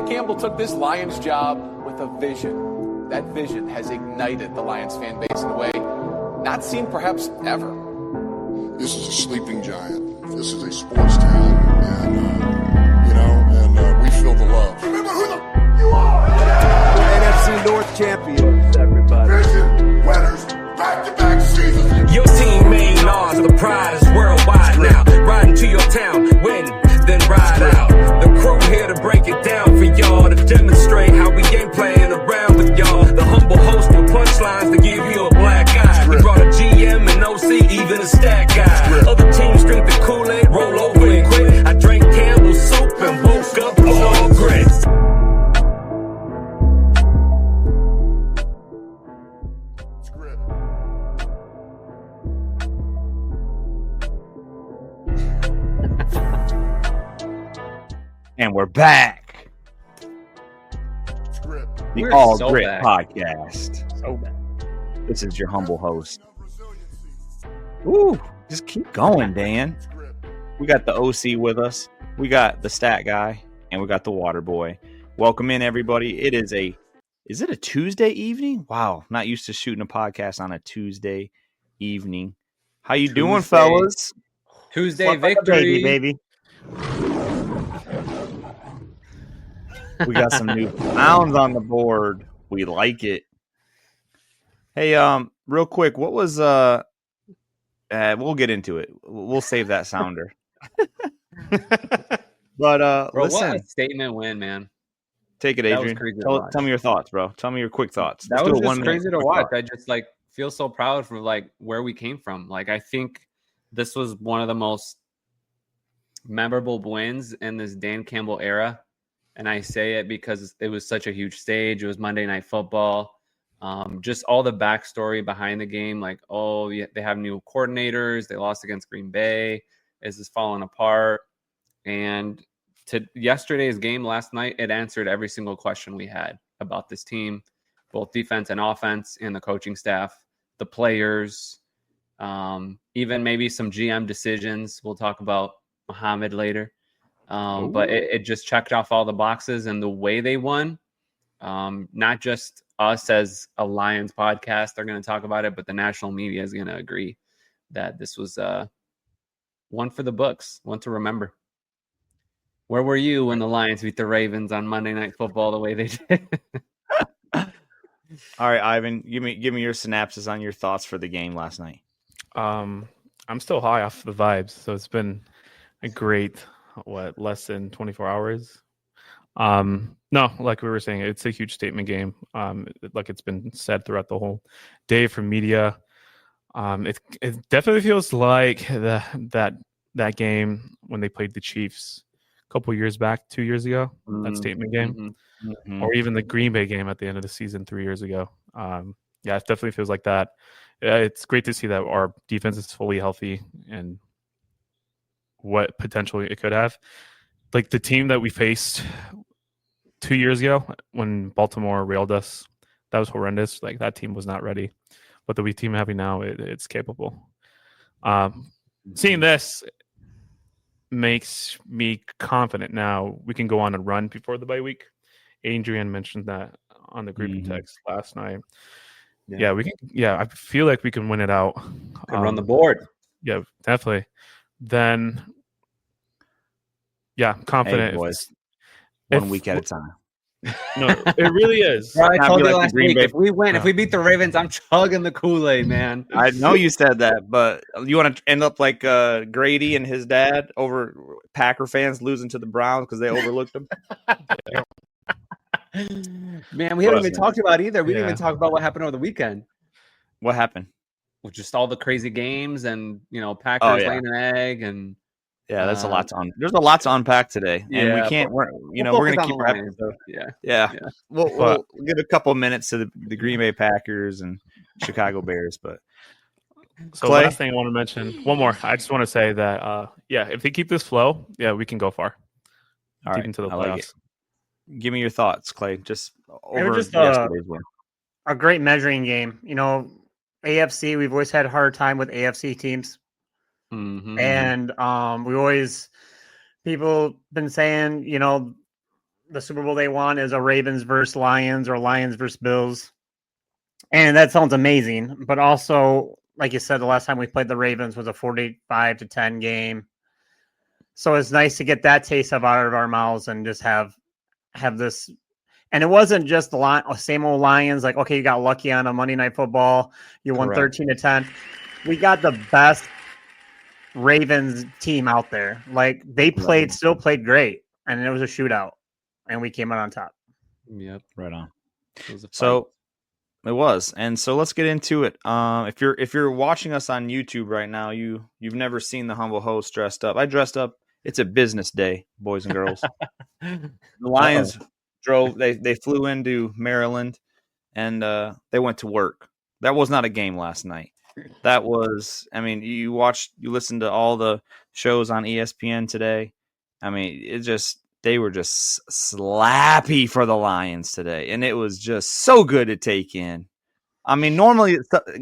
Dan Campbell took this Lions job with a vision. That vision has ignited the Lions fan base in a way not seen perhaps ever. This is a sleeping giant. This is a sports town, and we feel the love. Remember who you are! NFC North champions, everybody. Vision, winners, back-to-back seasons. Your team main ours, the prize worldwide now. Riding to your town, win, then ride out. The crew here to break it down for y'all, to demonstrate how we ain't playing around with y'all. The humble host with punchlines to give you a black eye. We brought a GM and OC, even a stat guy. Other teams drink the Kool-Aid, roll over and quit. I drank Campbell's soup and woke up all grit. And we're back. The All so Grit Podcast. So bad. This is your humble host. Ooh, just keep going, Dan. We got the OC with us. We got the stat guy, and we got the water boy. Welcome in, everybody. Is it a Tuesday evening? Wow, not used to shooting a podcast on a Tuesday evening. How you doing, fellas? Tuesday victory, baby. We got some new pounds on the board. We like it. Hey, real quick, what was we'll get into it. We'll save that sounder. But bro, listen, what a statement win, man. Take it, Adrian. Tell me your thoughts, bro. Tell me your quick thoughts. That was just crazy to watch. I just feel so proud for where we came from. I think this was one of the most memorable wins in this Dan Campbell era. And I say it because it was such a huge stage. It was Monday Night Football. Just all the backstory behind the game. They have new coordinators. They lost against Green Bay. Is this falling apart? And to yesterday's game last night, it answered every single question we had about this team, both defense and offense, and the coaching staff, the players, even maybe some GM decisions. We'll talk about Muhammad later. But it just checked off all the boxes, and the way they won, not just us as a Lions podcast are going to talk about it, but the national media is going to agree that this was one for the books, one to remember. Where were you when the Lions beat the Ravens on Monday Night Football the way they did? All right, Ivan, give me your synopsis on your thoughts for the game last night. I'm still high off the vibes, so it's been a great less than 24 hours. No, like we were saying, it's a huge statement game. Like it's been said throughout the whole day from media. It definitely feels like that game when they played the Chiefs a couple years back, 2 years ago, that statement game, or even the Green Bay game at the end of the season 3 years ago. Yeah, it definitely feels like that. It's great to see that our defense is fully healthy and what potentially it could have. Like the team that we faced 2 years ago when Baltimore railed us, that was horrendous. Like that team was not ready. But the team having now, it's capable. Seeing this makes me confident now we can go on a run before the bye week. Adrian mentioned that on the group text last night. Yeah, we can. Yeah, I feel like we can win it out. Can run the board. Yeah, definitely. Then, yeah, confident. Hey, boys, one week at a time. No, it really is. Bro, I told you last week, if we win, if we beat the Ravens, I'm chugging the Kool-Aid, man. I know you said that, but you want to end up like Grady and his dad over Packer fans losing to the Browns because they overlooked them? Man, we haven't even talked about either. We didn't even talk about what happened over the weekend. What happened? Well, just all the crazy games and, Packers laying an egg and... Yeah, that's a lot to there's a lot to unpack today, and we can't. We're going to keep our episode. Yeah. We'll give a couple of minutes to the Green Bay Packers and Chicago Bears, but so last thing I want to mention, one more. I just want to say that if they keep this flow, we can go far. All right, into the I playoffs. like it. Give me your thoughts, Clay. Just over yesterday's win. A great measuring game. AFC. We've always had a hard time with AFC teams. Mm-hmm. And people been saying, the Super Bowl they won is a Ravens versus Lions or Lions versus Bills. And that sounds amazing. But also, like you said, the last time we played the Ravens was a 45-10 game. So it's nice to get that taste out of our mouths and just have this. And it wasn't just the same old Lions. Like, okay, you got lucky on a Monday Night Football. You won 13-10. We got the best Ravens team out there. Like they still played great. And it was a shootout. And we came out on top. Yep. Right on. So it was. And so let's get into it. If you're watching us on YouTube right now, you've never seen the humble host dressed up. I dressed up. It's a business day, boys and girls. The Lions drove. They flew into Maryland, and they went to work. That was not a game last night. That was. I mean, you listened to all the shows on ESPN today. I mean, they were just slappy for the Lions today, and it was just so good to take in. I mean, normally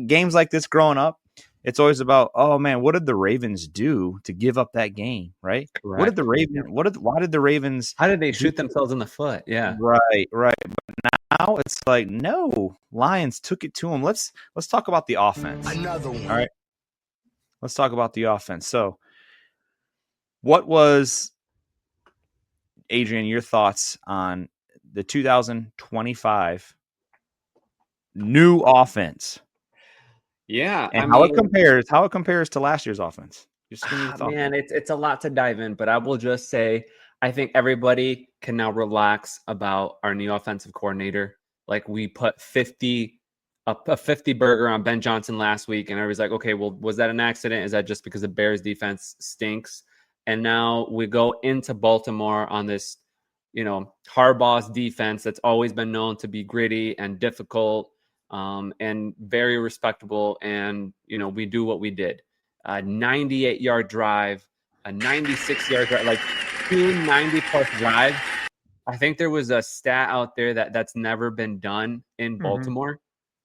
games like this growing up, it's always about, oh man, what did the Ravens do to give up that game, right? Correct. What did the Ravens? Why did the Ravens? How did they shoot themselves in the foot? Yeah, right. But now it's like, no, Lions took it to them. Let's talk about the offense. Another one. All right, let's talk about the offense. So, what was, Adrian, your thoughts on the 2025 new offense? Yeah, and how it compares to last year's offense. Just give me your thoughts. Man, it's a lot to dive in, but I will just say I think everybody can now relax about our new offensive coordinator. Like we put a 50 burger on Ben Johnson last week, and everybody's like, okay, well, was that an accident? Is that just because the Bears defense stinks? And now we go into Baltimore on this, Harbaugh's defense that's always been known to be gritty and difficult. And very respectable. And, we do what we did. A 98-yard drive, a 96-yard drive, like 2 90-plus drives. I think there was a stat out there that's never been done in Baltimore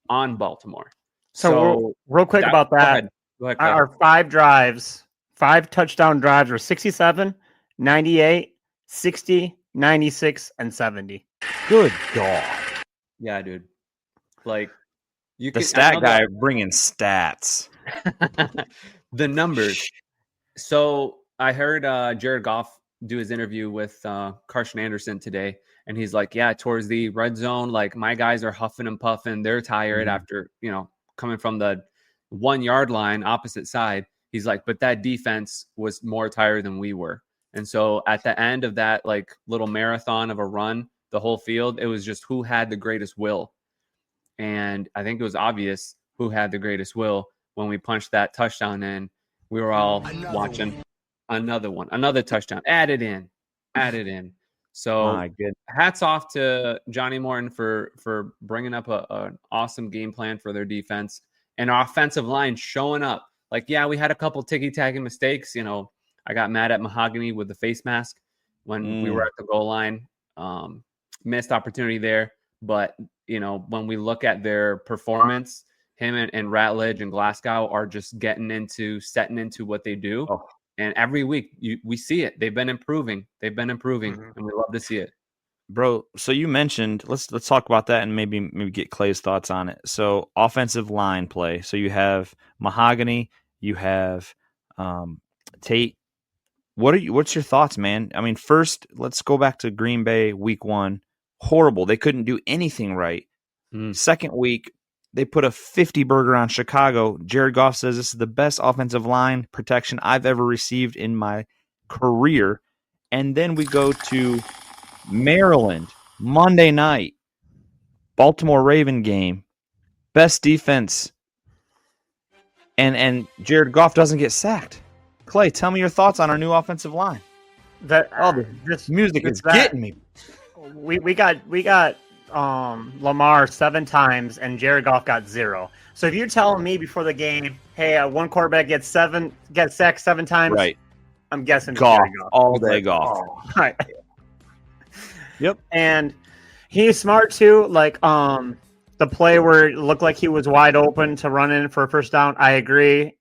on Baltimore. So real quick about that. Go ahead, our 5 touchdown drives were 67, 98, 60, 96, and 70. Good God. Yeah, dude. Like the stat guy bringing stats. The numbers. So I heard Jared Goff do his interview with Carson Anderson today, and he's like, yeah, towards the red zone, like my guys are huffing and puffing. They're tired after, coming from the 1 yard line, opposite side. He's like, but that defense was more tired than we were. And so at the end of that, like little marathon of a run, the whole field, it was just who had the greatest will. And I think it was obvious who had the greatest will when we punched that touchdown in. We were all watching another touchdown, added in. So hats off to Johnny Morton for bringing up an awesome game plan for their defense and our offensive line showing up. Like, yeah, we had a couple ticky-tacky mistakes. I got mad at Mahogany with the face mask when we were at the goal line. Missed opportunity there. But, when we look at their performance, him and Ratledge and Glasgow are just setting into what they do. Oh. And every week we see it. They've been improving. And we love to see it. Bro, so you mentioned, let's talk about that and maybe get Clay's thoughts on it. So offensive line play. So you have Mahogany, you have Tate. What's your thoughts, man? I mean, first, let's go back to Green Bay week 1. Horrible. They couldn't do anything right. Second week, they put a 50 burger on Chicago. Jared Goff says this is the best offensive line protection I've ever received in my career. And then we go to Maryland, Monday night, Baltimore Raven game, best defense, and Jared Goff doesn't get sacked. Clay, tell me your thoughts on our new offensive line. This music is getting me. We got Lamar 7 times and Jared Goff got 0. So if you're telling me before the game, hey, one quarterback gets sacked 7 times, right? I'm guessing Goff all day. Goff. Right. Yep. And he's smart too. Like the play where it looked like he was wide open to run in for a first down. I agree.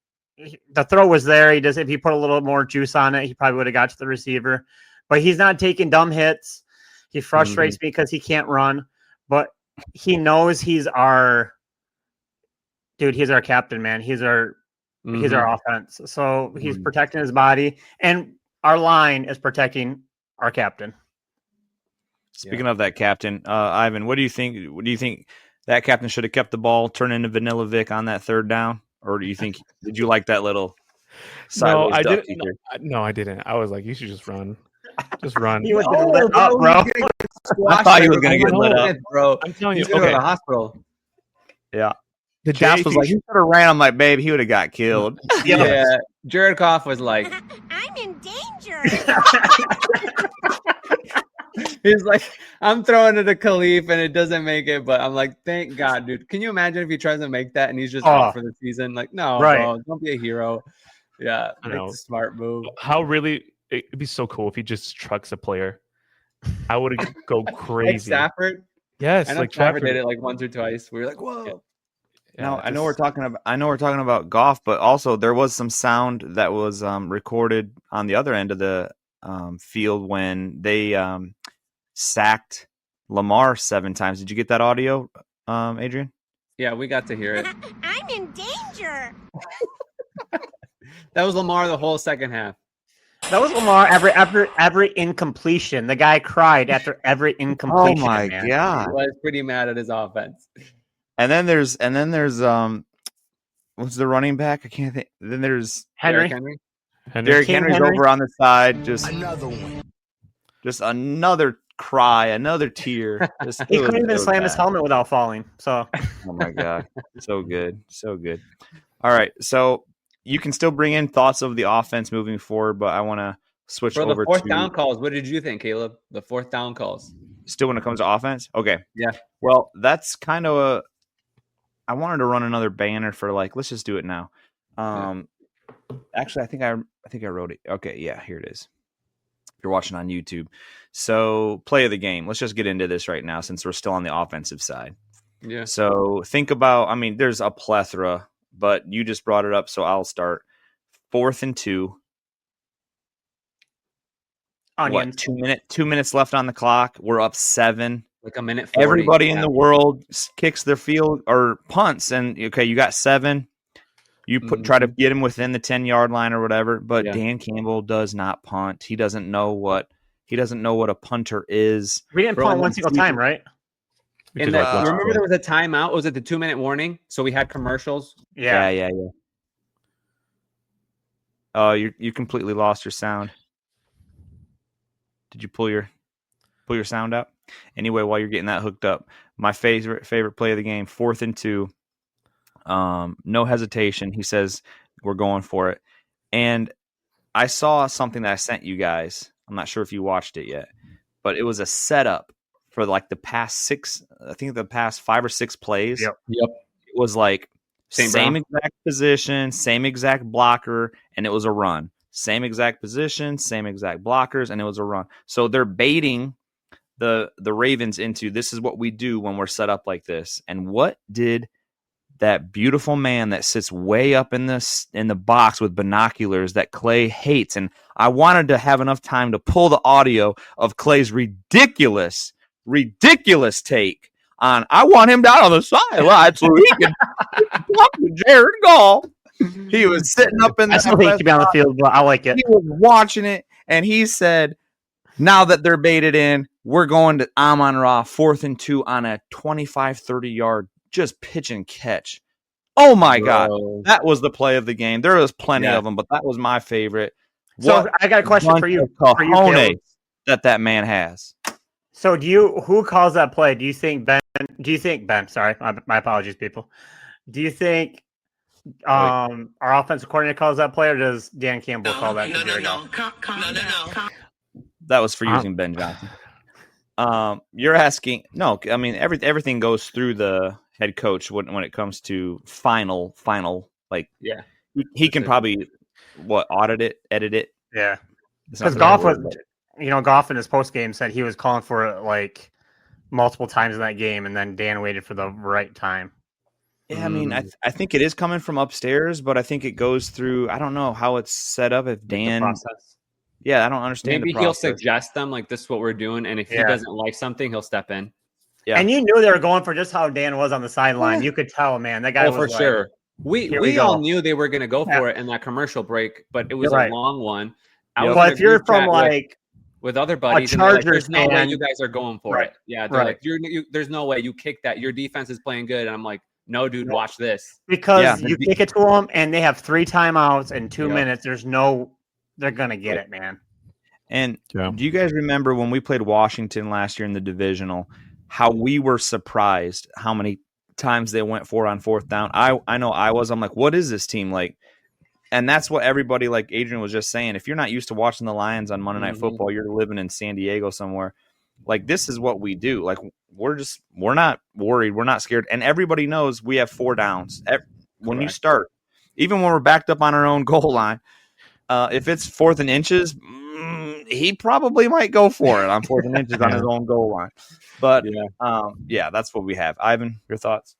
The throw was there. If he put a little more juice on it, he probably would have got to the receiver. But he's not taking dumb hits. He frustrates me because he can't run, but he knows he's our captain, man. He's our offense. So he's protecting his body, and our line is protecting our captain. Speaking of that captain, Ivan, what do you think? Do you think that captain should have kept the ball, turn into Vanilla Vic on that third down, or do you think? Did you like that little sideways I duck didn't. he did? No, I didn't. I was like, you should just run. Just run. He was lit up, bro. I thought he was going to get lit up. bro. I'm telling you. He's gonna go Okay. to the hospital. Yeah. The Josh was like, he should have ran. I'm like, babe, he would have got killed. Yeah. Jared Goff was like, I'm in danger. he's like, I'm throwing it to Khalif and it doesn't make it, but I'm like, thank God, dude. Can you imagine if he tries to make that and he's just out for the season? Like, no, bro, don't be a hero. Yeah, make the smart move. How really it'd be so cool if he just trucks a player. I would go crazy. Like Stafford? Yes, I know like Stafford did it like once or twice. We were like, whoa. Now I know we're talking about Goff, but also there was some sound that was recorded on the other end of the field when they sacked Lamar 7 times. Did you get that audio, Adrian? Yeah, we got to hear it. I'm in danger. That was Lamar the whole second half. That was Lamar every incompletion. The guy cried after every incompletion. Oh my man. God. He was pretty mad at his offense. And then there's what's the running back? I can't think. Then there's Henry. Derrick King Henry's Henry. over on the side, just Another one. just another cry, another tear. Just, He it was- couldn't it even was slam his bad. helmet without falling. So Oh my God. So good. So good. All right. So you can still bring in thoughts of the offense moving forward, but I want to switch For over the fourth to down calls, what did you think, Caleb? The fourth down calls. still when it comes to offense. Okay. Yeah. Well, that's kind of I wanted to run another banner for let's just do it now. Actually, I think I wrote it. Okay. Yeah, here it is. If you're watching on YouTube. So play of the game. Let's just get into this right now since we're still on the offensive side. Yeah. So think about, there's a plethora, but you just brought it up, so I'll start. 4th and 2. onions. 2 minutes left on the clock. We're up 7. Like a minute 40. Everybody in the world kicks their field or punts, and okay, you got 7. You try to get him within the 10-yard line or whatever, but Dan Campbell does not punt. He doesn't know what a punter is. We didn't punt one single time, right? And remember there was a timeout? Was it the 2-minute warning? So we had commercials. Yeah. Oh, you completely lost your sound. Did you pull your sound out? Anyway, while you're getting that hooked up, my favorite play of the game, 4th and 2. No hesitation. He says we're going for it. And I saw something that I sent you guys. I'm not sure if you watched it yet, but it was a setup for the past 5 or 6 plays. Yep. It was same exact position, same exact blocker, and it was a run. Same exact position, same exact blockers, and it was a run. So they're baiting the Ravens into this is what we do when we're set up like this. And what did that beautiful man that sits way up in the box with binoculars that Clay hates? And I wanted to have enough time to pull the audio of Clay's ridiculous take on I want him down on the sideline so he can talk to Jared Goff. He was sitting up in I still hate to be on the field, but I like it. He was watching it, and he said, now that they're baited in, we're going to Amon-Ra, 4th and 2 on a 25, 30-yard just pitch and catch. Oh, my God. That was the play of the game. There was plenty of them, but that was my favorite. So I got a question for you. Cojones that man has. So who calls that play? Do you think Ben? Sorry, my apologies, people. Do you think our offensive coordinator calls that play, or does Dan Campbell call that? No. That was for using Ben Johnson. You're asking? No, everything goes through the head coach when it comes to final. He can probably audit it, edit it. Yeah, because Goff in his post game said he was calling for it multiple times in that game, and then Dan waited for the right time. Yeah, I think it is coming from upstairs, but I think it goes through. I don't know how it's set up. If Dan, Yeah, I don't understand Maybe the he'll process. suggest them like this is what we're doing, and if he Yeah. doesn't like something, he'll step in. Yeah. And you knew they were going for just how Dan was on the sideline. You could tell, man. That guy Oh, was for like, sure. here we We all go. knew they were going to go Yeah. for it in that commercial break, but it was You're right. a long one. I Yep. was But in a if you're group from chat like with other buddies, and they're like, Chargers "There's no way fan- you guys are going for Right. it." Yeah, they're Right. like, "There's no way you kick that. Your defense is playing good." And I'm like, "No, dude, No. watch this." because Yeah. you kick it to them and they have 3 timeouts in 2 Yep. minutes. They're gonna get it, man. And Yeah. do you guys remember when we played Washington last year in the divisional, how we were surprised how many times they went for it on fourth down? I know I was. I'm like, what is this team like? And that's what everybody, like Adrian was just saying. If you're not used to watching the Lions on Monday Night Football, you're living in San Diego somewhere. Like, this is what we do. Like, we're not worried. We're not scared. And everybody knows we have 4 downs. When you Correct. start, even when we're backed up on our own goal line, if it's 4th and inches, he probably might go for it on 4th and inches on his own goal line. But, yeah, that's what we have. Ivan, your thoughts?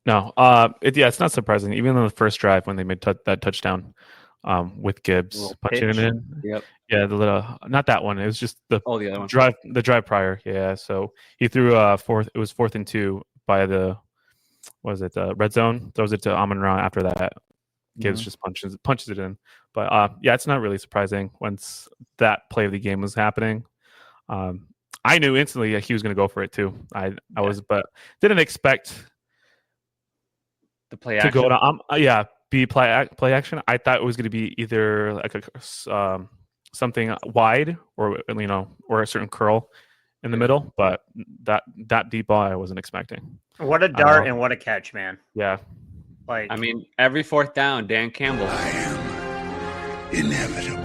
No, it's not surprising. Even on the first drive when they made that touchdown with Gibbs Little punching it pitch. in. Yep. Yeah, the little not that one. It was just the Oh, the other one. drive prior. Yeah, so he threw fourth. It was 4th and 2 by the red zone. Throws it to Amon-Ra after that. Gibbs just punches it in. But yeah, it's not really surprising once that play of the game was happening. I knew instantly that he was going to go for it too. I was, but didn't expect The play to action. go to be play action. I thought it was going to be either like something wide or or a certain curl in the middle, but that deep ball I wasn't expecting. What a dart and what a catch, man. Yeah. Like, I mean, every fourth down, Dan Campbell. Inevitable.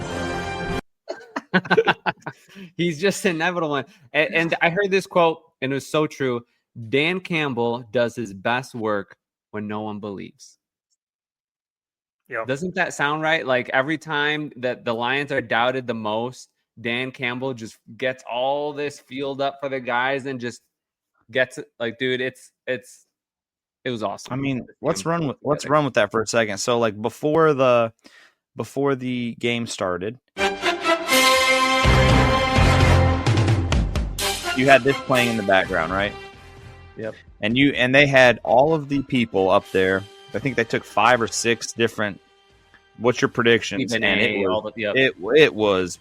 He's just inevitable. And I heard this quote, and it was so true. Dan Campbell does his best work when no one believes. Yep. Doesn't that sound right? Like every time that the Lions are doubted the most, Dan Campbell just gets all this field up for the guys and just gets it. Like, dude, it was awesome. I mean, let's run with that for a second. So, like, before the game started, you had this playing in the background, right? Yep. And they had all of the people up there. I think they took 5 or 6 different. What's your predictions? Even and it was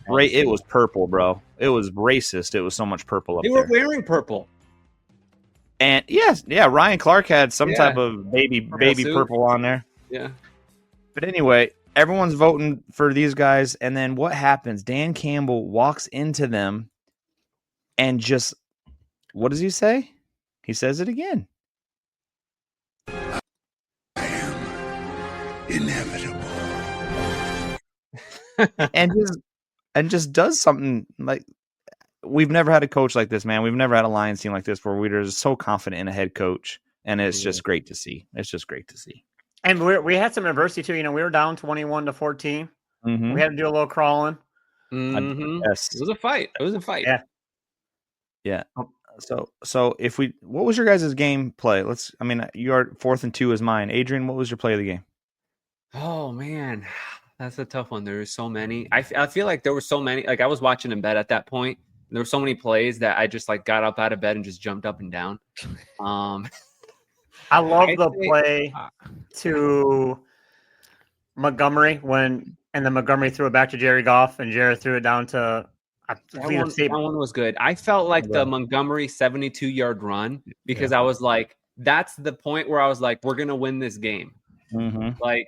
purple, bro. It was racist. It was so much purple up They there. were wearing purple. And Ryan Clark had some type of baby suit. purple on there. Yeah. But anyway, everyone's voting for these guys, and then what happens? Dan Campbell walks into them and just, what does he say? He says it again. Inevitable. and just does something like, we've never had a coach like this, man. We've never had a Lions team like this where we're just so confident in a head coach, and it's just great to see. It's just great to see. and we had some adversity too. We were down 21-14. Mm-hmm. We had to do a little crawling. Mhm. Yes. It was a fight. Yeah. Yeah. So what was your guys' game play? Your 4th and 2 is mine. Adrian, what was your play of the game? Oh man, that's a tough one. There were so many. I feel like there were so many. Like I was watching in bed at that point. There were so many plays that I just like got up out of bed and just jumped up and down. I love the play to Montgomery and then Montgomery threw it back to Jerry Goff and Jerry threw it down to that one was good. I felt like the Montgomery 72-yard run because I was like, that's the point where I was like, we're gonna win this game. Mm-hmm. Like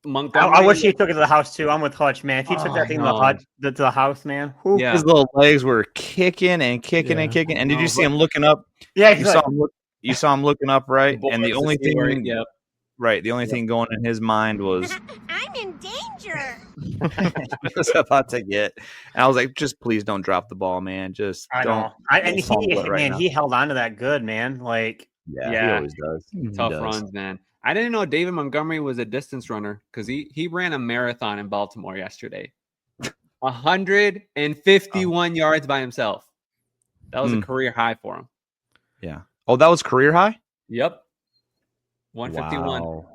Montgomery. I wish he took it to the house too. I'm with Hutch, man. If he took that thing to the house, man. Whew. Yeah. His little legs were kicking and kicking and kicking. And did you see him looking up? Yeah, you saw him looking up, right? And the only thing, the only thing going in his mind was, I'm in danger. he was about to get. And I was like, just please don't drop the ball, man. Just don't. He held on to that good, man. Like, he always does. Tough runs, man. I didn't know David Montgomery was a distance runner because he ran a marathon in Baltimore yesterday. 151 yards by himself. That was a career high for him. Yeah. Oh, that was career high? Yep. 151. Wow.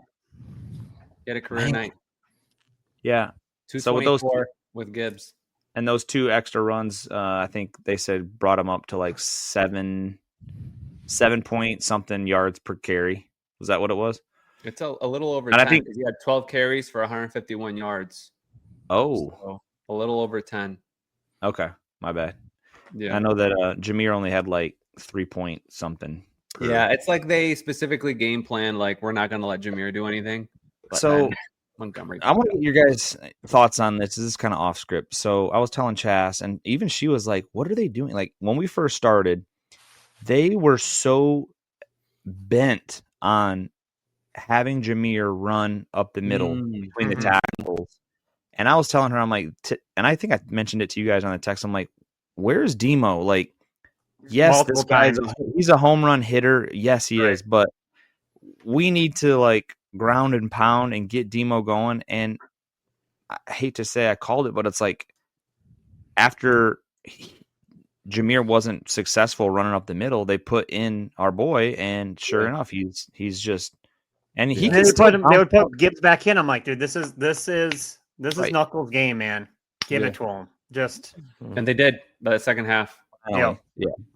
He had a career night. Yeah. So with those with Gibbs. And those 2 extra runs, I think they said brought him up to like 7 point something yards per carry. Was that what it was? It's a little over And 10. I think He had 12 carries for 151 yards. Oh, So a little over 10. okay, my bad. Yeah, I know that Jameer only had like 3 point something. Yeah, it's like they specifically game plan like we're not going to let Jameer do anything. But So then Montgomery. I want to get your guys' thoughts on this. This is kind of off script. So I was telling Chas, and even she was like, "What are they doing?" Like when we first started, they were so bent on having Jameer run up the middle between the tackles. And I was telling her, I'm like, and I think I mentioned it to you guys on the text. I'm like, where's Demo? Like, yes, Multiple this guy's times. he's a home run hitter. Yes, he Right. is. But we need to like ground and pound and get Demo going. And I hate to say I called it, but it's like after Jameer wasn't successful running up the middle, they put in our boy, and sure enough, he's just and he And can they still would put Gibbs back in. I'm like, dude, this is Right. Knuckles' game, man. Give Yeah. it to him. Just And they did by the second half. finally,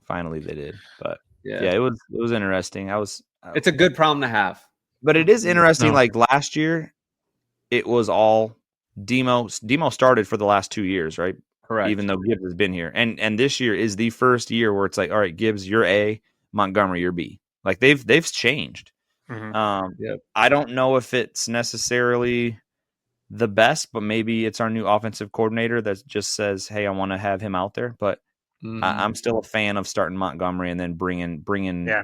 finally they did. But Yeah. yeah, it was interesting. It's a good problem to have. But it is interesting. No. Like last year, it was all Demo. Demo started for the last 2 years, right? Correct. Even though Gibbs has been here, and this year is the first year where it's like, all right, Gibbs, you're A, Montgomery, you're B. Like they've changed. Yep. I don't know if it's necessarily the best, but maybe it's our new offensive coordinator that just says, "Hey, I want to have him out there." But I'm still a fan of starting Montgomery and then bringing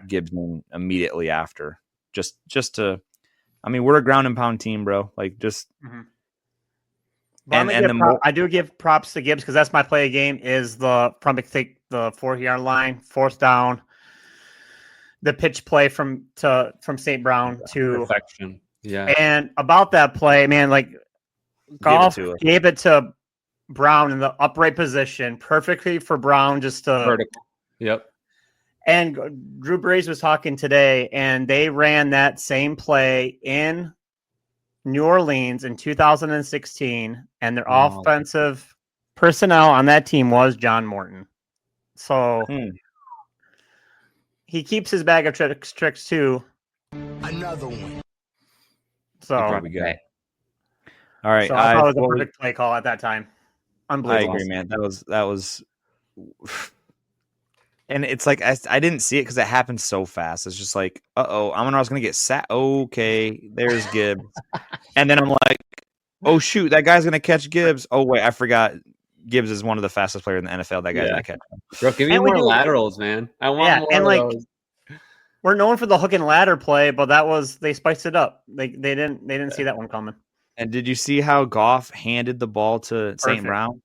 Gibbs in immediately after, just to. I mean, we're a ground and pound team, bro. Like just. But I do give props to Gibbs because that's my play of game is the 4-yard line, 4th down, the pitch play from St. Brown to perfection. Yeah. And about that play, man, like Goff gave it to Brown in the upright position perfectly for Brown just to vertical. Yep. And Drew Brees was talking today, and they ran that same play in New Orleans in 2016, and their offensive personnel on that team was John Morton. So he keeps his bag of tricks too. Another one. So probably good. All right, so I thought it was a perfect play call at that time. Unbelievable. I agree, man. That was. And it's like I didn't see it because it happened so fast. It's just like, uh-oh, I was going to get sat. Okay, there's Gibbs. And then I'm like, oh, shoot, that guy's going to catch Gibbs. Oh, wait, I forgot Gibbs is one of the fastest players in the NFL. That guy's going to catch him. Bro, give me more laterals, man. I want more and of those. We're known for the hook and ladder play, but they spiced it up. They didn't see that one coming. And did you see how Goff handed the ball to St. Brown?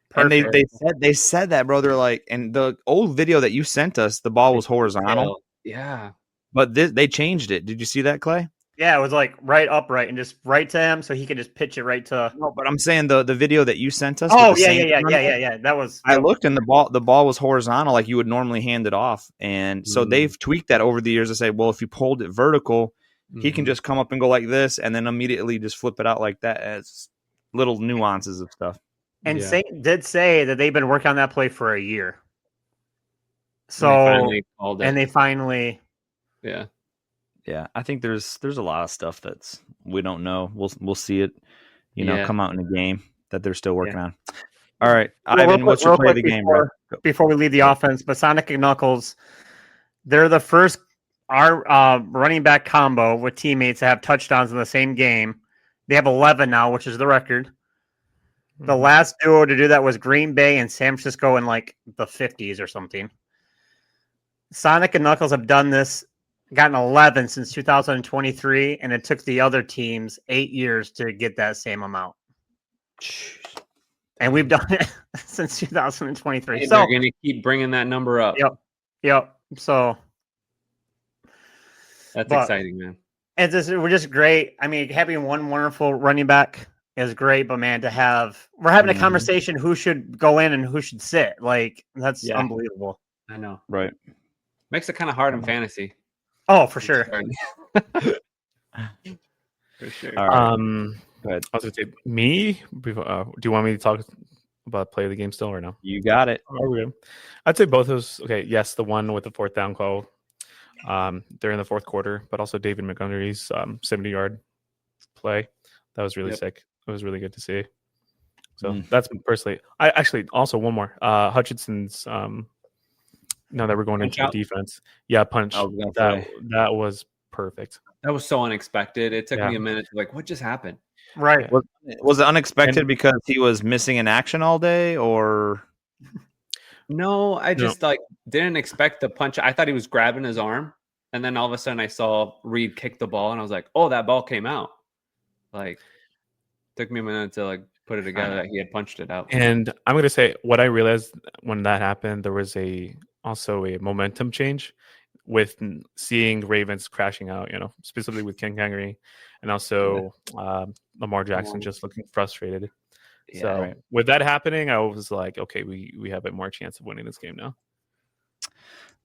Perfect. And they said that, bro. They're like, and the old video that you sent us, the ball was horizontal. Yeah. But they changed it. Did you see that, Clay? Yeah, it was like right upright and just right to him, so he could just pitch it right to. No, but I'm saying the video that you sent us. Oh yeah. That was. I looked and the ball was horizontal, like you would normally hand it off, and so they've tweaked that over the years to say, well, if you pulled it vertical, he can just come up and go like this, and then immediately just flip it out like that. As little nuances of stuff. And Saint did say that they've been working on that play for a year. So they finally. Yeah, I think there's a lot of stuff that's we don't know. We'll see it, come out in the game that they're still working on. All right, Ivan, what's your play of the game, bro? Before we leave the offense, but Sonic and Knuckles, they're the first running back combo with teammates that have touchdowns in the same game. They have 11 now, which is the record. The last duo to do that was Green Bay and San Francisco in like the 50s or something. Sonic and Knuckles have done this, gotten 11 since 2023, and it took the other teams 8 years to get that same amount. And we've done it since 2023. So they're going to keep bringing that number up. Yep. So that's exciting, man. And we're just great. I mean, having one wonderful running back is great, but man, we're having a conversation who should go in and who should sit. Like that's unbelievable. I know. Right. Makes it kind of hard in fantasy. Oh, for sure. For sure. All right. Go ahead. I was going to say me. Do you want me to talk about play of the game still or no? You got it. Are we good? I'd say both of those. Okay, yes, the one with the fourth down call. They're in the fourth quarter, but also David Montgomery's 70-yard play. That was really sick. It was really good to see. So that's personally. I actually also one more. Hutchinson's. Now that we're going Punch into out? the defense, yeah, punch. I was gonna say. That was perfect. That was so unexpected. It took Yeah. me a minute to like, what just happened? Right. Was it unexpected And- because he was missing in action all day, or No, I just like didn't expect the punch. I thought he was grabbing his arm, and then all of a sudden I saw Reed kick the ball, and I was like, "Oh, that ball came out!" Like, took me a minute to like put it together that he had punched it out. And I'm going to say what I realized when that happened, there was also a momentum change with seeing Ravens crashing out, specifically with Ken Kangaroo and also Lamar Jackson just looking frustrated. Yeah, So right. with that happening, I was like, okay, we have a more chance of winning this game now.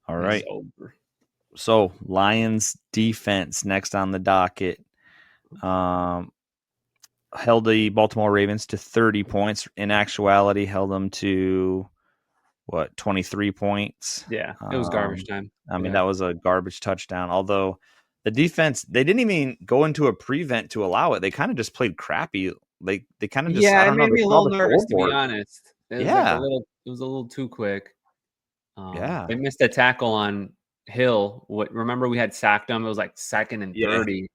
all right? It's over. So Lions defense next on the docket. Held the Baltimore Ravens to 30 points. In actuality, held them to 23 points. Yeah, it was garbage time. I mean, Yeah. that was a garbage touchdown. Although the defense, they didn't even go into a prevent to allow it. They kind of just played crappy. They kind of just I Yeah, it don't know, made me they a saw little the nervous to be scoreboard. honest. It was Yeah. it was a little too quick. Yeah. They missed a tackle on Hill. Remember we had sacked him? It was like 2nd and 30.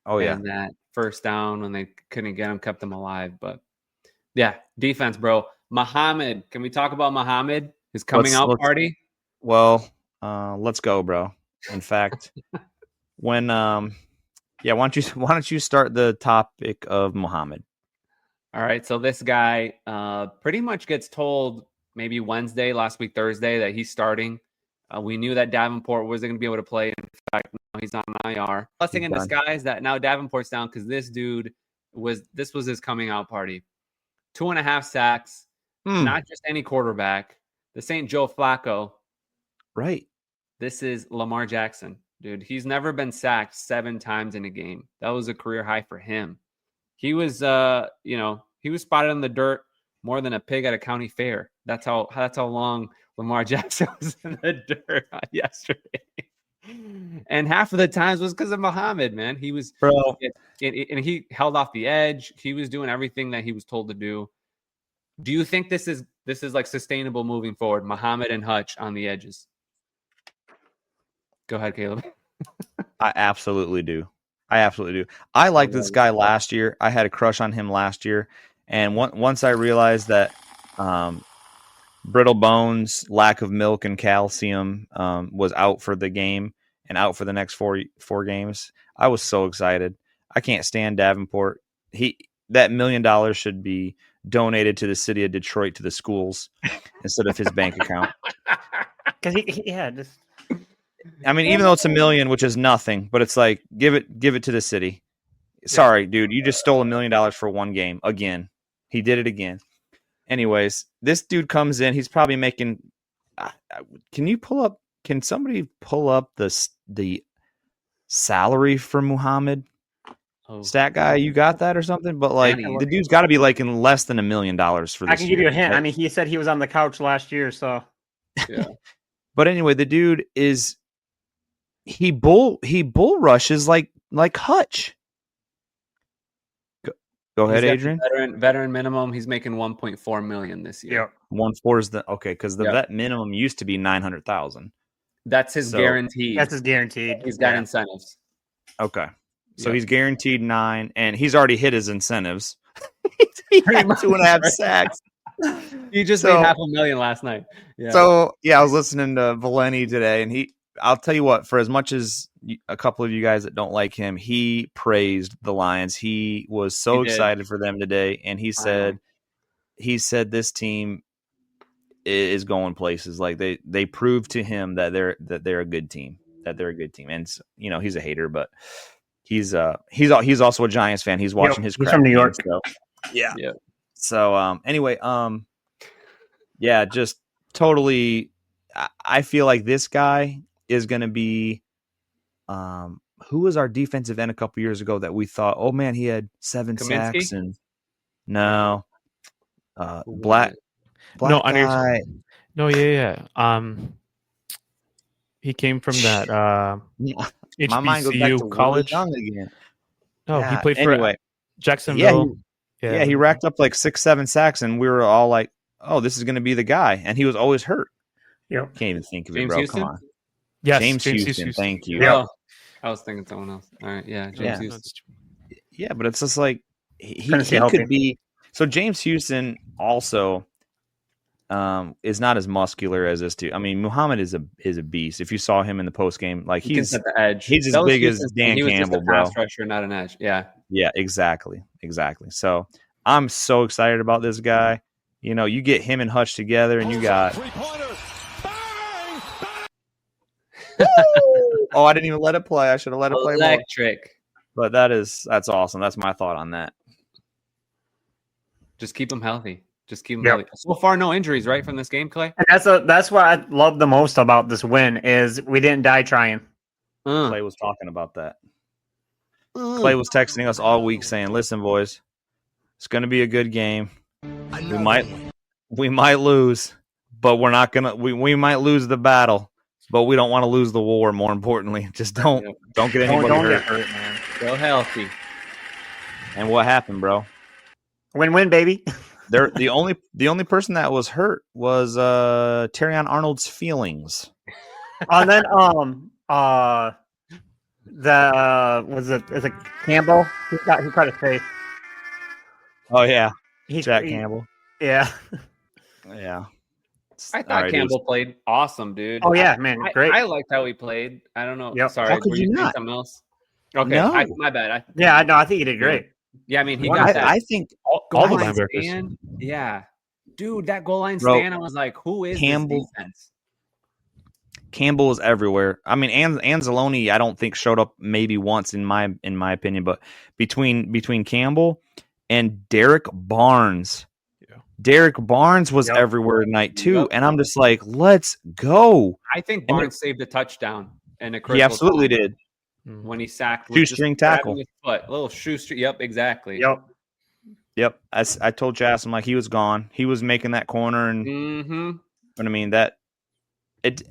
Oh yeah. And that first down when they couldn't get him kept them alive. But yeah, defense, bro. Muhammad, can we talk about Muhammad? His coming out party? Well, let's go, bro. In fact, when why don't you start the topic of Muhammad? All right, so this guy pretty much gets told maybe Wednesday, last week Thursday, that he's starting. We knew that Davenport wasn't going to be able to play. In fact, now he's on IR. Blessing in disguise that now Davenport's down because this dude was his coming out party. 2.5 sacks, not just any quarterback. This ain't Joe Flacco. Right. This is Lamar Jackson, dude. He's never been sacked 7 times in a game. That was a career high for him. He was, he was spotted in the dirt more than a pig at a county fair. That's how long Lamar Jackson was in the dirt yesterday. And half of the times was because of Muhammad, man. He was, bro, and he held off the edge. He was doing everything that he was told to do. Do you think this is like sustainable moving forward? Muhammad and Hutch on the edges. Go ahead, Caleb. I absolutely do. I liked this guy last year. I had a crush on him last year. And once I realized that brittle bones, lack of milk and calcium was out for the game and out for the next four games, I was so excited. I can't stand Davenport. That $1 million should be donated to the city of Detroit to the schools instead of his bank account. Because just. I mean, even though it's $1 million, which is nothing, but it's like give it to the city. Sorry, dude, you just stole $1 million for one game again. He did it again. Anyways, this dude comes in. He's probably making. Can somebody pull up the salary for Muhammad? Stat guy, you got that or something? But like the dude's got to be like in less than $1 million for this. I can give you a hint. I mean, he said he was on the couch last year, so yeah. But anyway, the dude is he bull rushes like Hutch. Go ahead, Adrian. Veteran minimum. He's making 1.4 million this year. Yeah, 1.4 is because the vet minimum used to be 900,000. That's his guarantee. That's his guaranteed. He's got incentives. Okay, so he's guaranteed 9, and he's already hit his incentives. He had 2.5 sacks. He just made $500,000 last night. Yeah. So I was listening to Valenti today, and I'll tell you what, for as much as a couple of you guys that don't like him, he praised the Lions. He was so excited for them today. And he said this team is going places. Like they proved to him that they're a good team, And he's a hater, but he's also a Giants fan. He's watching his crap from New York. So, yeah. So anyway, just totally. I feel like this guy is going to be who was our defensive end a couple years ago that we thought, oh man, he had 7 Kaminsky? sacks and no, Who was black it? No, I know you're guy. No, yeah. He came from that My mind goes back to HBCU college. Willie Young again. No, he Yeah, played for anyway. Jacksonville. Yeah, he racked up like 6-7 sacks, and we were all like, "Oh, this is going to be the guy." And he was always hurt. Yep. Can't even think of it, James bro. Houston? Come on, Yes, James Houston. Thank you. Yeah. Oh, I was thinking someone else. All right, yeah, James Yeah. Houston. Yeah, but it's just like he Couldn't stay healthy. could be. So James Houston also is not as muscular as this dude. I mean, Muhammad is a beast. If you saw him in the post game, like He can he's set the edge. he's as That was big as Houston's Dan thing. He was Campbell, just a bro. pass rusher, not an edge. Yeah. Yeah, exactly. So I'm so excited about this guy. You know, you get him and Hutch together, and you got. Oh, I didn't even let it play. I should have let it play more. Electric. But that's awesome. That's my thought on that. Just keep him healthy. Just keep him Yep. healthy. So far, no injuries, right, from this game, Clay? And that's what I love the most about this win is we didn't die trying. Clay was talking about that. Clay was texting us all week saying, "Listen, boys, it's going to be a good game. We might lose, but we're not gonna. We might lose the battle, but we don't want to lose the war. More importantly, just don't get anybody Don't hurt." get hurt, man. Go healthy. And what happened, bro? Win-win, baby. The only person that was hurt was Terrion Arnold's feelings. And then is it Campbell? He caught his face. Oh yeah, He- Jack he- Campbell. Yeah. Yeah. I thought All right, Campbell played awesome, dude. Oh yeah, man, great. I liked how he played. I don't know. Yep. Sorry, How could were you saying not? something else? Okay, No. my bad. Yeah, I know. I think he did great. Yeah, I mean, he got that I think all goal the line linebackers. stand. Yeah, dude, that goal line Bro, stand. I was like, who is Campbell- this defense? Campbell is everywhere. I mean, Anzalone, I don't think showed up maybe once in my opinion, but between Campbell and Derek Barnes. Derek Barnes was Yep. everywhere tonight too, Yep. and I'm just like, let's go. I think And Barnes saved a touchdown and a critical He absolutely time did. when he sacked with Shoestring just grabbing tackle. his foot. Little shoestring. Yep, exactly. Yep. I told Jas, I'm like, he was gone. He was making that corner, and Mm-hmm. but I mean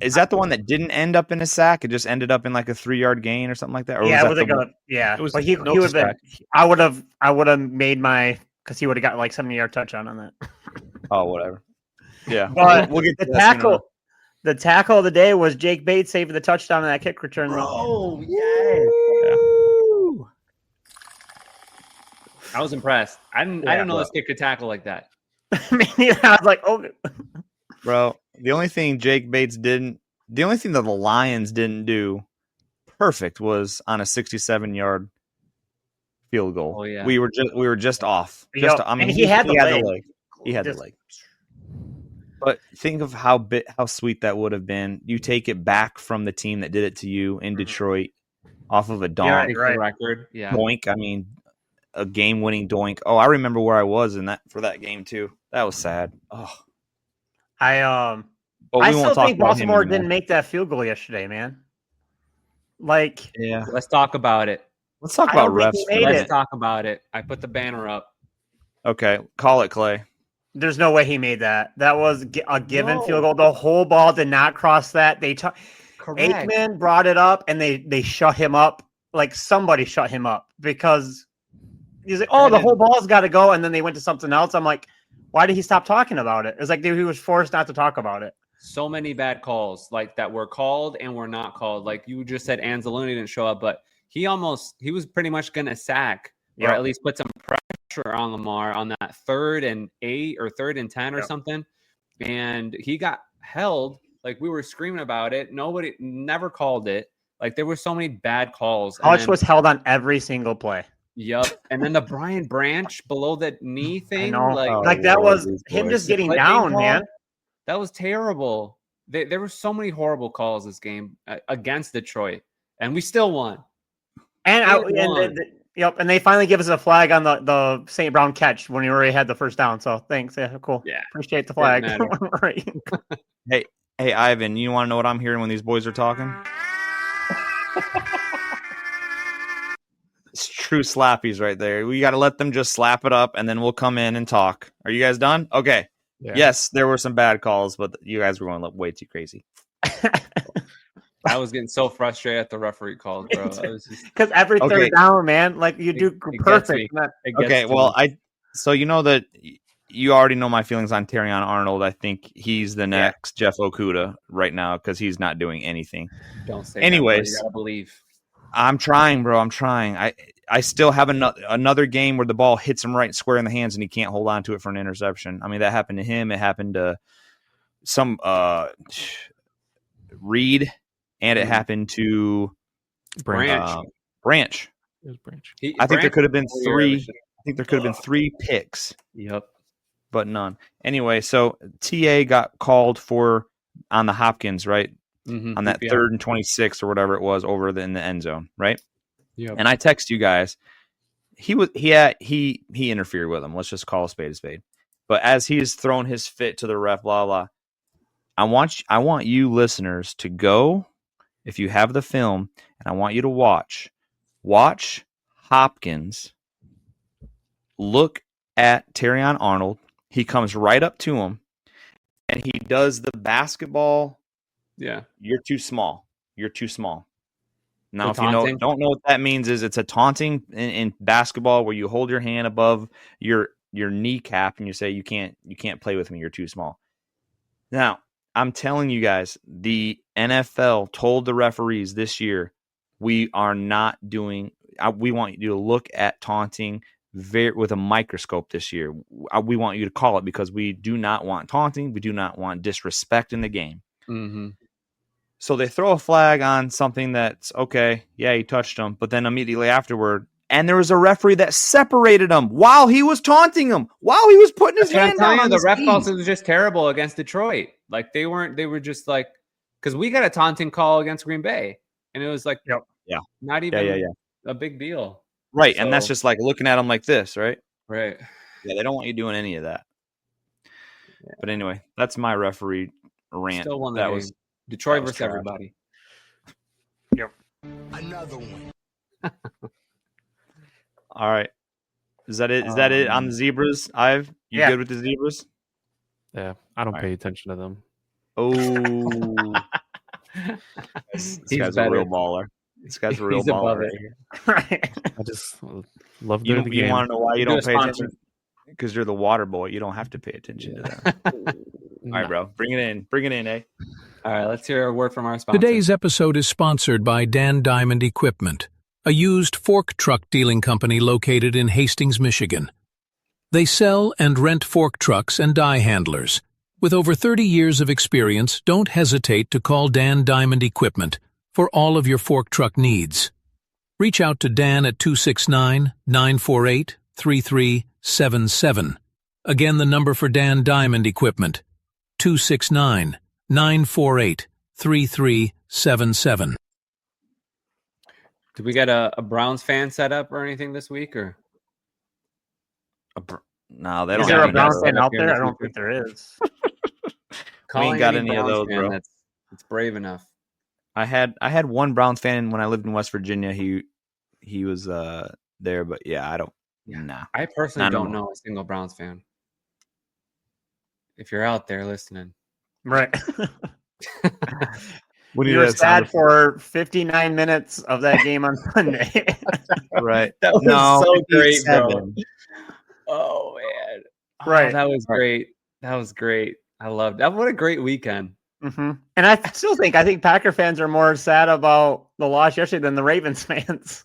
is that the one that didn't end up in a sack? It just ended up in like a 3-yard gain or something like that. Or Yeah, was that it was It was but he no would have sack. been. I would have made because he would have got like 70-yard touchdown on that. Oh, whatever. Yeah, But we'll get the to that soon enough. the tackle of the day was Jake Bates saving the touchdown on that kick return. Oh, I was impressed. I didn't know bro. this kid could tackle like that. I was like, oh, Bro, the only thing the only thing that the Lions didn't do perfect was on a 67-yard field goal. Oh, yeah. We were just off. Yep. I mean, And he had the leg. He had Just- the leg. But think of how sweet that would have been. You take it back from the team that did it to you in Detroit off of a donk. Take the right. record. Yeah. Doink. I mean, a game-winning doink. Oh, I remember where I was for that game too. That was sad. Oh, but I we still won't talk think about him Baltimore anymore. didn't make that field goal yesterday, man. Like, Yeah, Let's talk about it. let's talk I about don't think refs. he for made a it. minute. Let's talk about it. I put the banner up. Okay, call it, Clay. there's no way he made that. That was a given field goal. The whole ball did not cross that. Correct. Aikman brought it up, and they shut him up. Like somebody shut him up because he's like, "Oh, the whole ball's got to go," and then they went to something else. I'm like, why did he stop talking about it? It's like he was forced not to talk about it. So many bad calls like that were called and were not called. Like you just said, Anzalone didn't show up, but he was pretty much going to sack or Yep. at least put some pressure on Lamar on that 3rd and 8 or 3rd and 10 or Yep. something. And he got held. Like we were screaming about it. Nobody never called it. Like there were so many bad calls. And Hutch then- was held on every single play. Yep. And then the Brian Branch below the knee thing. I know. Like That Lord, was these him boys. just getting Like, down, being man. called- that was terrible. There were so many horrible calls this game against Detroit, and we still won. And They won. yep, and they finally give us a flag on the St. Brown catch when we already had the first down. So thanks, yeah, cool. Yeah. Appreciate the Doesn't flag. matter. Right. Hey, Ivan, you want to know what I'm hearing when these boys are talking? true slappies right there. We got to let them just slap it up, and then we'll come in and talk. Are you guys done? Okay. Yeah. Yes, there were some bad calls, but you guys were going way too crazy. I was getting so frustrated at the referee calls, bro. I was just Because every third down, man, like you do it perfect. gets me. It gets Okay, to well, me. so you know that you already know my feelings on Terrion Arnold. I think he's the next Jeff Okuda right now because he's not doing anything. Don't say Anyways, that, bro. You gotta believe. I'm trying, bro. I'm trying. I still have another game where the ball hits him right square in the hands and he can't hold on to it for an interception. I mean, that happened to him. It happened to some Reed, and it happened to Branch. Branch. It was Branch. I think there could have been three. Everything. I think there could have been 3 picks, Yep. but none. Anyway, so TA got called for on the Hopkins, right? Mm-hmm. On that 3rd and 26 or whatever it was over in the end zone, right? Yep. And I text you guys. He interfered with him. Let's just call a spade. But as he's thrown his fit to the ref, blah blah. I want you listeners to go, if you have the film, and I want you to watch Hopkins look at Terrion Arnold. He comes right up to him, and he does the basketball. Yeah. You're too small. You're too small. Now, The if you taunting? don't know what that means, is it's a taunting in basketball where you hold your hand above your kneecap and you say you can't play with me. You're too small. Now, I'm telling you guys, the NFL told the referees this year, we are not doing. We want you to look at taunting with a microscope this year. We want you to call it because we do not want taunting. We do not want disrespect in the game. Mm-hmm. So they throw a flag on something that's okay. Yeah, he touched him, but then immediately afterward, and there was a referee that separated him while he was taunting him, while he was putting his hand down on the his ref knee. calls was just terrible against Detroit. Like they were just like, because we got a taunting call against Green Bay, and it was like, not even a big deal. Right, So, and that's just like looking at him like this, right? Right. Yeah, they don't want you doing any of that. Yeah. But anyway, that's my referee rant. Still won the game. Was Detroit versus everybody. Yep. Another one. All right. Is that it? Is that it on the zebras? You good with the zebras? Yeah, I don't All pay right. attention to them. Oh, this guy's a real baller. This guy's a real baller right here. I just love You the game. want to know why you don't pay sponsor. attention? Because you're the water boy. You don't have to pay attention to that. All right, bro. Bring it in. Bring it in, eh? All right, let's hear a word from our sponsor. Today's episode is sponsored by Dan Diamond Equipment, a used fork truck dealing company located in Hastings, Michigan. They sell and rent fork trucks and die handlers. With over 30 years of experience, don't hesitate to call Dan Diamond Equipment for all of your fork truck needs. Reach out to Dan at 269-948-3377. Again, the number for Dan Diamond Equipment, 269-948-3377. Did we get a Browns fan set up or anything this week? Or No, they don't. Is there have a Browns any fan up out here there? this I don't weekend. think there is. We ain't got any of Browns those, fan bro. That's brave enough. I had one Browns fan when I lived in West Virginia. He was there, but yeah, I don't. Nah. I personally Not don't anymore. know a single Browns fan. If you're out there listening, Right. We need You were that sound sad for 59 minutes of that game on Sunday. right. that was No, so great, bro. 57. Oh man, Right. that was great. That was great. I loved that. What a great weekend. And I think Packer fans are more sad about the loss yesterday than the Ravens fans.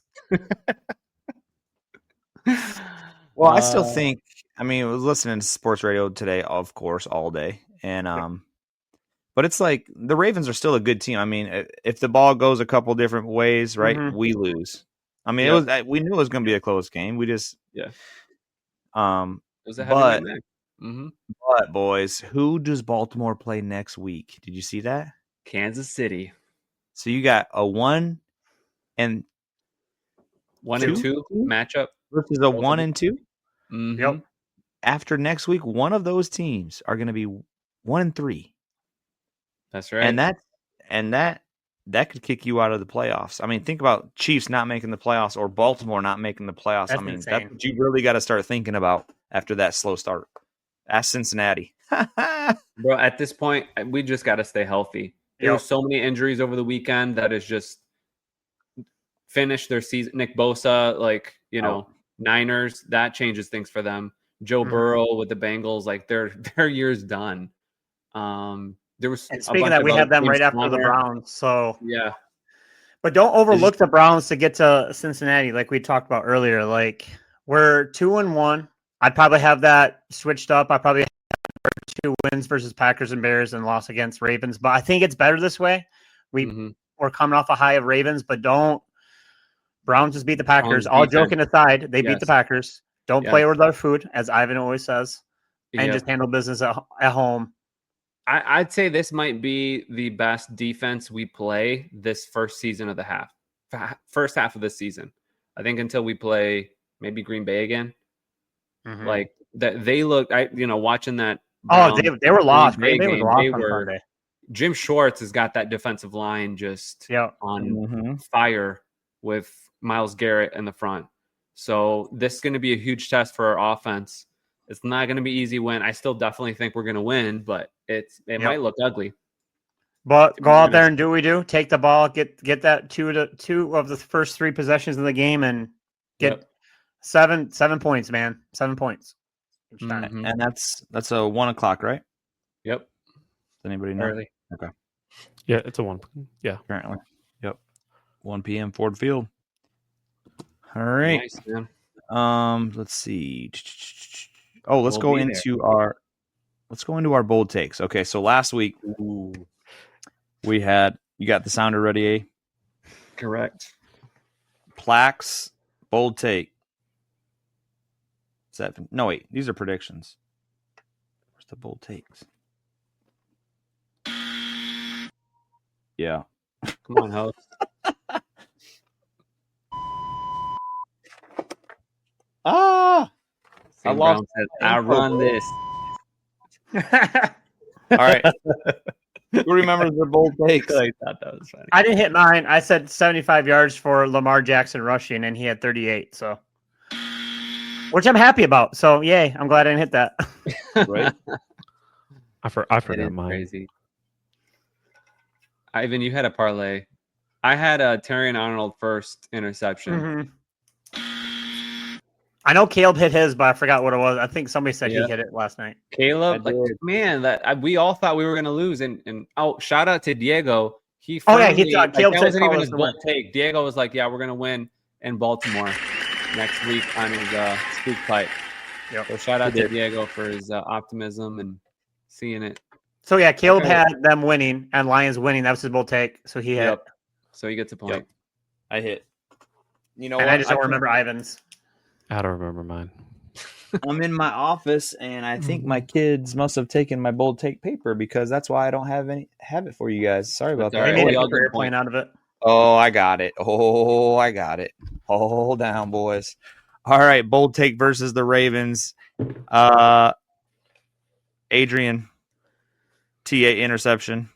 Well, I still think. I mean, I was listening to sports radio today, of course, all day, and but it's like the Ravens are still a good team. I mean, if the ball goes a couple different ways, right, we lose. I mean, we knew it was going to be a close game. We just It was a heavy but match. Mm-hmm. but boys, who does Baltimore play next week? Did you see that? Kansas City. So you got a 1 and 1 and 2 matchup versus a 1 and 2. Mm-hmm. Yep. After next week, one of those teams are going to be 1 and 3. That's right. And that that could kick you out of the playoffs. I mean, think about Chiefs not making the playoffs or Baltimore not making the playoffs. That's I mean, insane. that's what you really got to start thinking about after that slow start. Ask Cincinnati. Bro, at this point, we just got to stay healthy. There were so many injuries over the weekend that is just finished their season. Nick Bosa, like, Niners, that changes things for them. Joe Burrow with the Bengals, like their year's done. There was and speaking of that, we have them right after the Browns. So yeah. But don't overlook the Browns to get to Cincinnati, like we talked about earlier. Like we're 2-1. I'd probably have that switched up. I probably have 2 wins versus Packers and Bears and loss against Ravens. But I think it's better this way. We're coming off a high of Ravens, but Browns just beat the Packers. All joking aside, they beat the Packers. Don't play with our food, as Ivan always says, and just handle business at home. I'd say this might be the best defense we play this first half of this season. I think until we play maybe Green Bay again, like that they look. Watching that. They were lost. Green Bay was lost on Sunday. Jim Schwartz has got that defensive line just on fire with Myles Garrett in the front. So this is going to be a huge test for our offense. It's not going to be easy win. I still definitely think we're going to win, but it might look ugly. But go out there and do what we do. Take the ball, get that two of the first 3 possessions of the game, and get 7 points, man. 7 points. And that's a 1:00, right? Yep. Does anybody know? Early. Okay. Yeah, it's a 1. Yeah. Apparently. Yep. 1 p.m. Ford Field. All right. Nice, man. Let's see. Oh, let's go into our bold takes. Okay, so last week we had, you got the sounder ready, eh? Correct. Plaques bold take. 7. No, wait, these are predictions. Where's the bold takes? Yeah. Come on, host. I lost. I run this. All right. Who remembers the bold takes? I thought that was funny. I didn't hit mine. I said 75 yards for Lamar Jackson rushing, and he had 38. So, which I'm happy about. So, yay! I'm glad I didn't hit that. Right. I forgot mine. Crazy. Ivan, you had a parlay. I had a Terrion Arnold first interception. I know Caleb hit his, but I forgot what it was. I think somebody said he hit it last night. Caleb, we all thought we were going to lose. And shout out to Diego. He thought that Caleb wasn't even his bold take. Diego was like, "Yeah, we're going to win in Baltimore next week on his scoop pipe." Yep. So shout out to Diego for his optimism and seeing it. So yeah, Caleb had them winning and Lions winning. That was his bold take. So he hit. So he gets a point. Yep. I hit. You know and what? I just don't remember Ivan's. I don't remember mine. I'm in my office, and I think my kids must have taken my bold take paper because that's why I don't have it for you guys. Sorry about that. They made a career point out of it. Oh, I got it. Hold down, boys. All right, bold take versus the Ravens. Adrian, TA interception.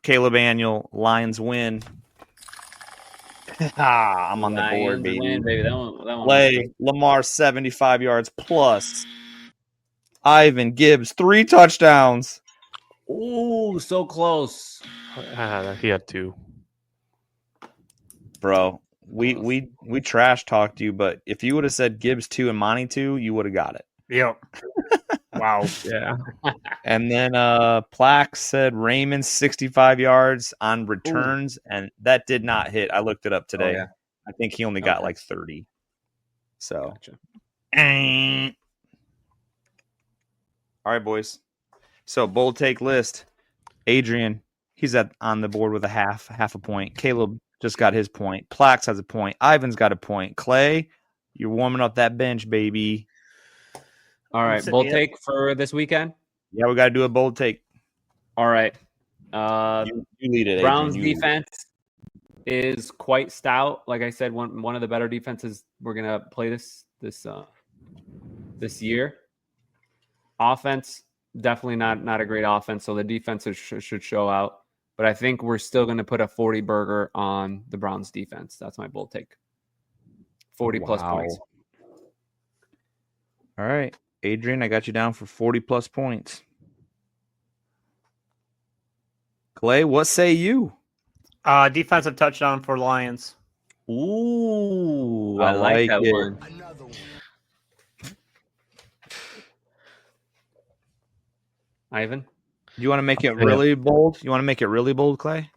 Caleb Annual, Lions win. I'm on the board, baby. Win, baby. That one Play Lamar 75 yards plus. Ivan Gibbs 3 touchdowns. Ooh, so close. He had 2. Bro, we trash talked you, but if you would have said Gibbs 2 and Monty 2, you would have got it. Yep. Wow. Yeah. And then Plaque said Raymond 65 yards on returns, and that did not hit. I looked it up today. Oh, yeah. I think he only got like 30. So, gotcha. All right, boys. So bold take list. Adrian, he's on the board with half a point. Caleb just got his point. Plax has a point. Ivan's got a point. Clay, you're warming up that bench, baby. All right, bold take for this weekend. Yeah, we got to do a bold take. All right. You lead it. Browns defense is quite stout. Like I said, one of the better defenses we're gonna play this year. Offense, definitely not a great offense. So the defense should show out. but I think we're still going to put a 40 burger on the Browns defense. That's my bold take. 40 plus points. All right, Adrian, I got you down for 40 plus points. Clay, what say you? Defensive touchdown for Lions. Ooh, I like that it. one. Another one. Ivan? You want to make it really bold? You want to make it really bold, Clay?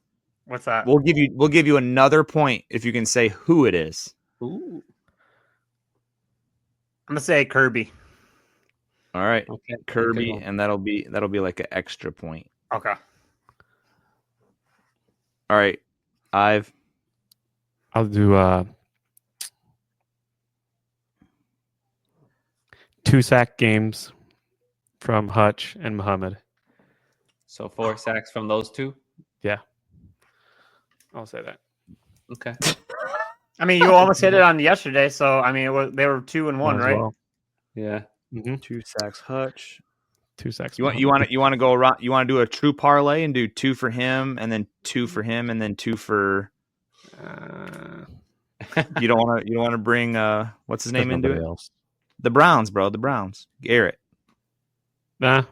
What's that? We'll give you another point if you can say who it is. Ooh. I'm gonna say Kirby. All right, Okay. Kirby, Okay. and that'll be like an extra point. Okay. All right, I've I'll do 2 sack games from Hutch and Muhammad. So 4 sacks from those two? Yeah. I'll say that. Okay. I mean, you almost hit it on yesterday, so I mean, they were 2 and 1, Might as right? well. Yeah. 2 sacks, Hutch. 2 sacks. You want to go around? You want to do a true parlay and do 2 for him, and then 2 for him, and then 2 for. You don't want to bring what's his name into it? Else. The Browns, bro. The Browns. Garrett. Nah.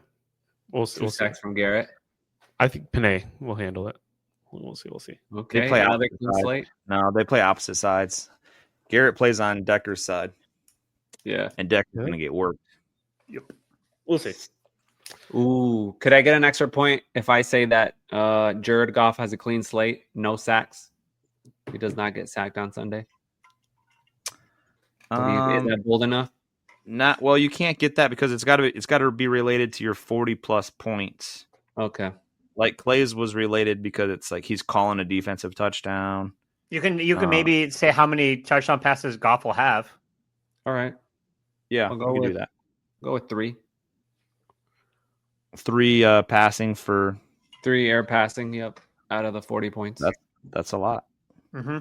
We'll 2 see. sacks from Garrett. I think Panay will handle it. We'll see. Okay. play Another opposite clean side. slate. No, they play opposite sides. Garrett plays on Decker's side, Yeah. and Decker's Yeah. gonna get worked. We'll see. Ooh. Could I get an extra point if I say that Jared Goff has a clean slate, no sacks? He does not get sacked on Sunday. Is that bold enough? Not well. You can't get that because it's got to be related to your 40 plus points. Okay. Like Clay's was related because it's like he's calling a defensive touchdown. You can maybe say how many touchdown passes Goff will have. All right. Yeah, I'll we go can do with- that. Go with 3. 3 passing for 3 air passing. Yep. Out of the 40 points. that's a lot. Mm-hmm.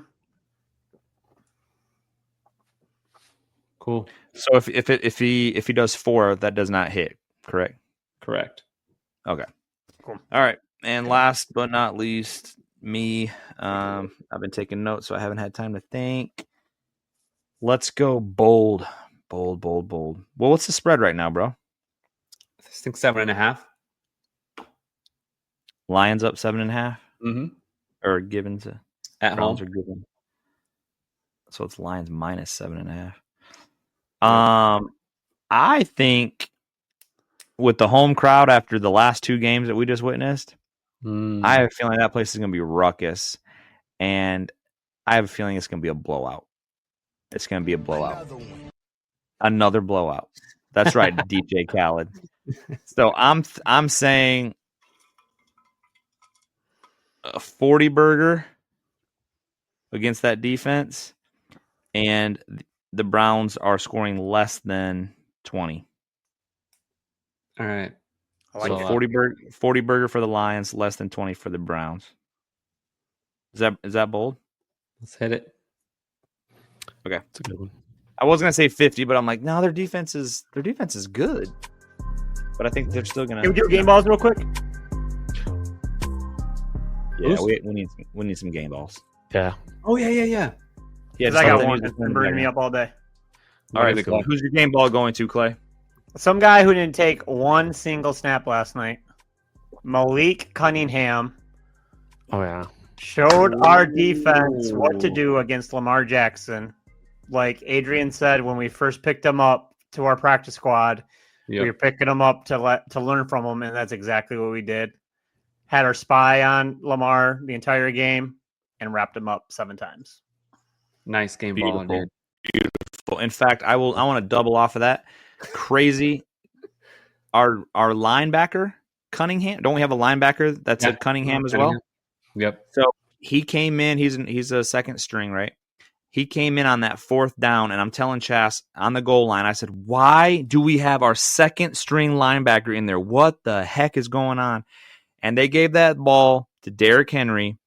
Cool. So if he does 4, that does not hit. Correct. Correct. Okay. Cool. All right. And last but not least, me. I've been taking notes, so I haven't had time to think. Let's go bold. Bold. Well, what's the spread right now, bro? I think 7.5. Lions up 7.5, Mm-hmm. or given to At Browns home. are given. So it's Lions minus 7.5. I think with the home crowd after the last 2 games that we just witnessed, I have a feeling that place is going to be ruckus, and I have a feeling it's going to be a blowout. It's going to be a blowout. Another one. Another blowout. That's right, DJ Khaled. So I'm saying a 40 burger against that defense, and the Browns are scoring less than 20. All right. I like So it. 40 burger for the Lions, less than 20 for the Browns. Is that bold? Let's hit it. Okay. It's a good one. I was gonna say 50, but I'm like, no, their defense is good. But I think they're still gonna. Can we do game balls real quick? Yeah, we need some game balls. Yeah. Oh, yeah. Yeah, Because I got something one needs that's to been burning me up all day. All right, Clay. who's your game ball going to, Clay? Some guy who didn't take one single snap last night, Malik Cunningham, Oh yeah. showed our defense what to do against Lamar Jackson. Like Adrian said, when we first picked him up to our practice squad, we were picking him up to learn from him, and that's exactly what we did. Had our spy on Lamar the entire game and wrapped him up 7 times. Nice game Beautiful. ball, dude. Beautiful. In fact, I want to double off of that. Crazy. Our linebacker Cunningham. Don't we have a linebacker that's Yeah. at Cunningham as well? Yep. So he came in. He's a second string, right? He came in on that 4th down, and I'm telling Chas on the goal line, I said, why do we have our second string linebacker in there? What the heck is going on? And they gave that ball to Derrick Henry,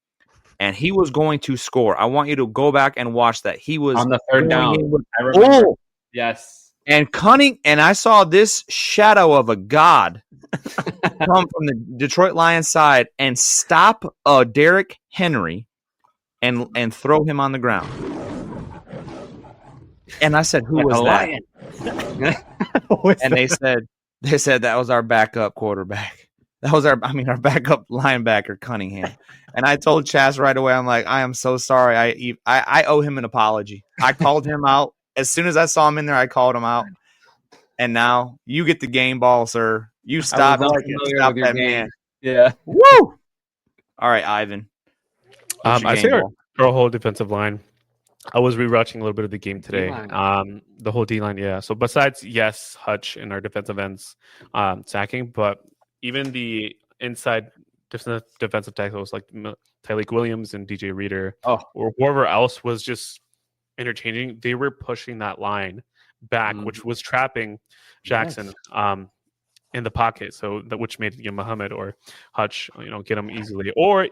and he was going to score. I want you to go back and watch that. He was On the 3rd down. I remember. oh, Yes. and I saw this shadow of a god come from the Detroit Lions side and stop Derrick Henry and throw him on the ground. And I said, "Who was that?" And they said that was our backup quarterback. That was our backup linebacker, Cunningham. And I told Chaz right away, I'm like, I am so sorry. I owe him an apology. I called him out. As soon as I saw him in there, I called him out. And now you get the game ball, sir. You stop that man. Yeah. Woo! All right, Ivan. I say our whole defensive line. I was rewatching a little bit of the game today. The whole D-line, yeah. So besides, yes, Hutch and our defensive ends sacking, but even the inside defensive tackles like Tyleik Williams and DJ Reader or whoever else was just interchanging, they were pushing that line back, which was trapping Jackson in the pocket. So which made Muhammad or Hutch, get him easily, or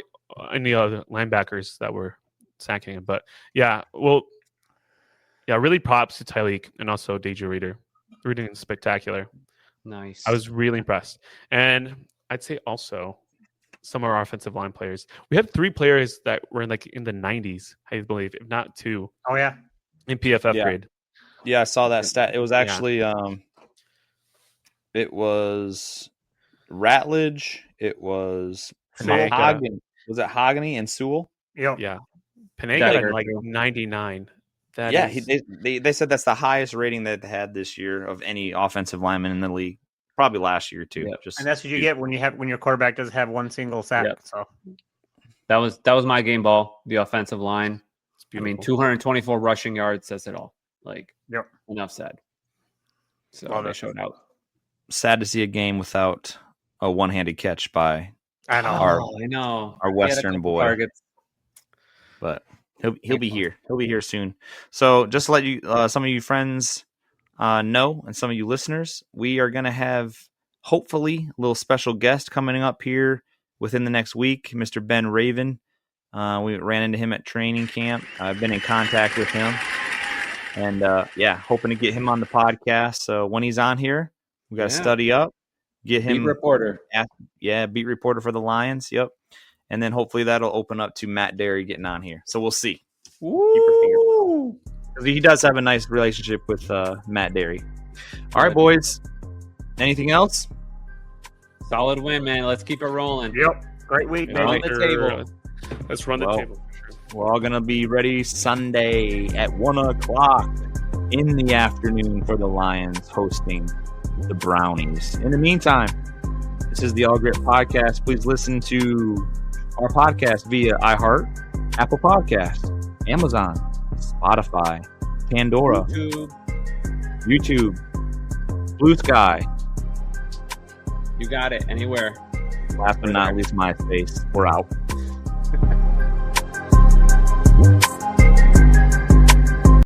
any other linebackers that were sacking him. But really props to Tyleik and also DJ Reader. They're doing spectacular. Nice. I was really impressed. And I'd say also some of our offensive line players. We had 3 players that were in the 90s, I believe, if not 2. Oh yeah. In PFF grade. Yeah, I saw that stat. It was actually it was Ratledge, it was Hagen. Was it Hagany and Sewell? Yep. Yeah. Panega like 99. They said that's the highest rating that they had this year of any offensive lineman in the league. Probably last year too. Yep. And that's what you get when your quarterback doesn't have one single sack. Yep. So that was my game ball. The offensive line. 224 rushing yards says it all. Enough said. So they showed out. Sad to see a game without a one-handed catch by I know our Western boy. Targets. But he'll be here. He'll be here soon. So just to let you, some of you friends know, and some of you listeners, we are going to have hopefully a little special guest coming up here within the next week, Mr. Ben Raven. We ran into him at training camp. I've been in contact with him, and hoping to get him on the podcast. So when he's on here, we got to study up, get him beat reporter. Beat reporter for the Lions. Yep. And then hopefully that'll open up to Matt Derry getting on here. So we'll see. Woo! He does have a nice relationship with Matt Derry. All right, boys. Anything else? Solid win, man. Let's keep it rolling. Yep. Great week. On the table. Let's run the table. We're all going to be ready Sunday at 1:00 in the afternoon for the Lions hosting the Brownies. In the meantime, this is the All Grit Podcast. Please listen to our podcast via iHeart, Apple Podcasts, Amazon, Spotify, Pandora, YouTube, Blue Sky. You got it. Anywhere. Last but not least, MySpace. We're out.